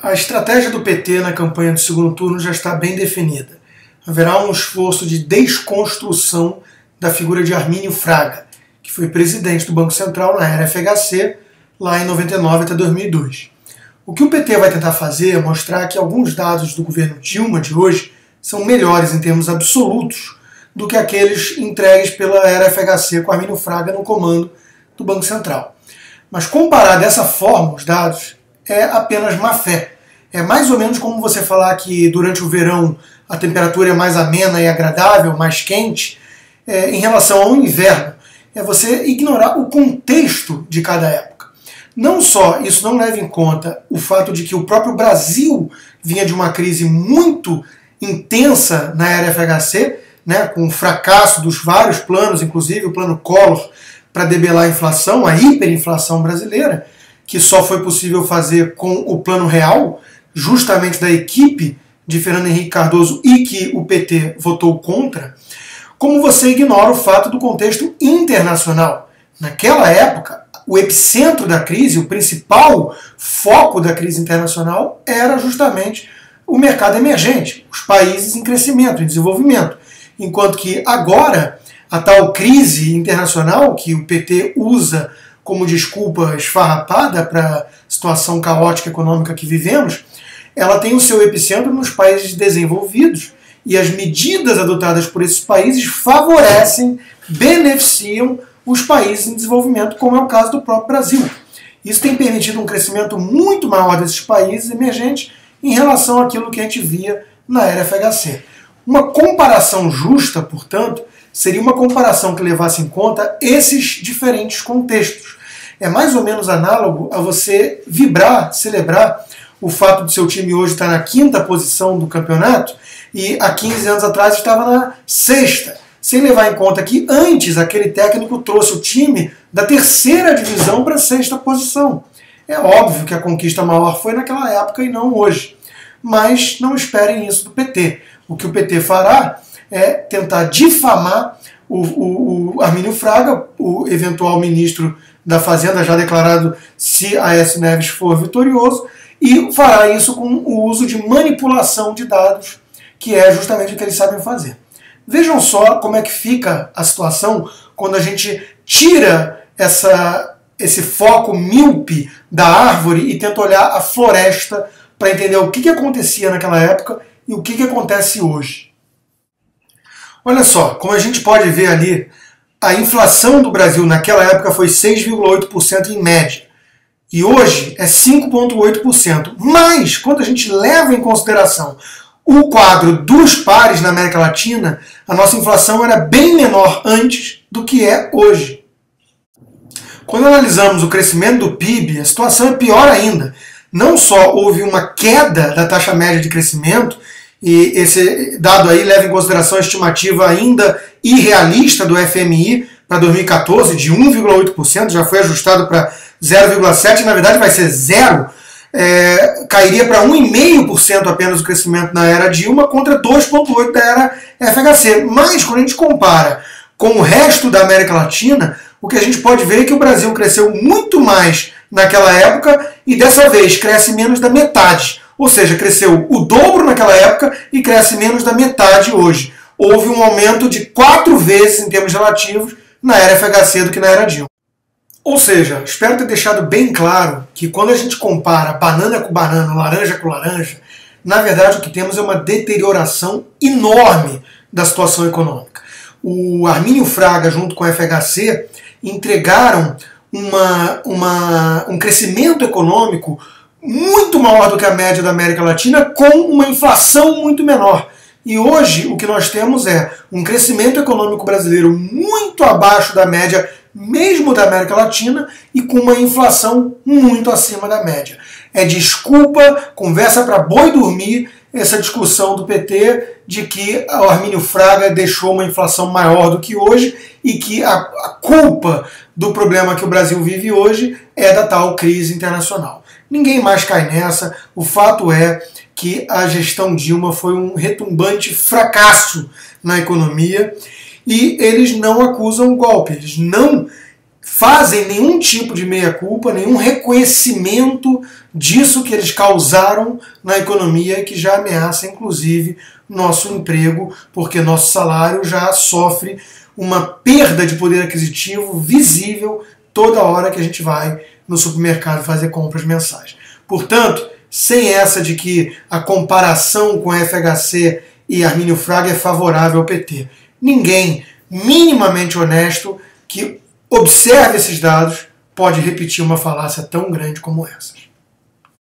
A estratégia do PT na campanha do segundo turno já está bem definida. Haverá um esforço de desconstrução da figura de Armínio Fraga, que foi presidente do Banco Central na era FHC, lá em 99 até 2002. O que o PT vai tentar fazer é mostrar que alguns dados do governo Dilma de hoje são melhores em termos absolutos do que aqueles entregues pela era FHC com Armínio Fraga no comando do Banco Central. Mas comparar dessa forma os dados é apenas má fé. É mais ou menos como você falar que durante o verão a temperatura é mais amena e agradável, mais quente, em relação ao inverno. É você ignorar o contexto de cada época. Não só isso não leva em conta o fato de que o próprio Brasil vinha de uma crise muito intensa na era FHC, né, com o fracasso dos vários planos, inclusive o plano Collor, para debelar a inflação, a hiperinflação brasileira, que só foi possível fazer com o plano real, justamente da equipe de Fernando Henrique Cardoso e que o PT votou contra, como você ignora o fato do contexto internacional. Naquela época, o epicentro da crise, o principal foco da crise internacional era justamente o mercado emergente, os países em crescimento, em desenvolvimento. Enquanto que agora, a tal crise internacional que o PT usa como desculpa esfarrapada para a situação caótica econômica que vivemos, ela tem o seu epicentro nos países desenvolvidos e as medidas adotadas por esses países favorecem, beneficiam os países em desenvolvimento, como é o caso do próprio Brasil. Isso tem permitido um crescimento muito maior desses países emergentes em relação àquilo que a gente via na era FHC. Uma comparação justa, portanto, seria uma comparação que levasse em conta esses diferentes contextos. É mais ou menos análogo a você vibrar, celebrar o fato de seu time hoje estar na 5ª posição do campeonato e há 15 anos atrás estava na 6ª, sem levar em conta que antes aquele técnico trouxe o time da 3ª divisão para a 6ª posição. É óbvio que a conquista maior foi naquela época e não hoje, mas não esperem isso do PT. O que o PT fará é tentar difamar o Armínio Fraga, o eventual ministro da Fazenda, já declarado se Aécio Neves for vitorioso, e fará isso com o uso de manipulação de dados, que é justamente o que eles sabem fazer. Vejam só como é que fica a situação quando a gente tira esse foco míope da árvore e tenta olhar a floresta para entender o que acontecia naquela época e o que acontece hoje. Olha só, como a gente pode ver ali, a inflação do Brasil naquela época foi 6,8% em média. E hoje é 5,8%. Mas, quando a gente leva em consideração o quadro dos pares na América Latina, a nossa inflação era bem menor antes do que é hoje. Quando analisamos o crescimento do PIB, a situação é pior ainda. Não só houve uma queda da taxa média de crescimento, e esse dado aí leva em consideração a estimativa ainda irrealista do FMI para 2014, de 1,8%, já foi ajustado para 0,7%, na verdade vai ser zero, cairia para 1,5% apenas o crescimento na era Dilma contra 2,8% da era FHC. Mas quando a gente compara com o resto da América Latina, o que a gente pode ver é que o Brasil cresceu muito mais naquela época e dessa vez cresce menos da metade. Ou seja, cresceu o dobro naquela época e cresce menos da metade hoje. Houve um aumento de 4 vezes em termos relativos na era FHC do que na era Dilma. Ou seja, espero ter deixado bem claro que quando a gente compara banana com banana, laranja com laranja, na verdade o que temos é uma deterioração enorme da situação econômica. O Armínio Fraga junto com a FHC entregaram um crescimento econômico muito maior do que a média da América Latina, com uma inflação muito menor. E hoje o que nós temos é um crescimento econômico brasileiro muito abaixo da média, mesmo da América Latina, e com uma inflação muito acima da média. É desculpa, conversa para boi dormir, essa discussão do PT de que o Armínio Fraga deixou uma inflação maior do que hoje e que a culpa do problema que o Brasil vive hoje é da tal crise internacional. Ninguém mais cai nessa. O fato é que a gestão Dilma foi um retumbante fracasso na economia e eles não acusam o golpe, eles não fazem nenhum tipo de meia-culpa, nenhum reconhecimento disso que eles causaram na economia, que já ameaça, inclusive, nosso emprego, porque nosso salário já sofre uma perda de poder aquisitivo visível toda hora que a gente vai no supermercado fazer compras mensais. Portanto, sem essa de que a comparação com a FHC e Armínio Fraga é favorável ao PT. Ninguém minimamente honesto que observe esses dados pode repetir uma falácia tão grande como essas.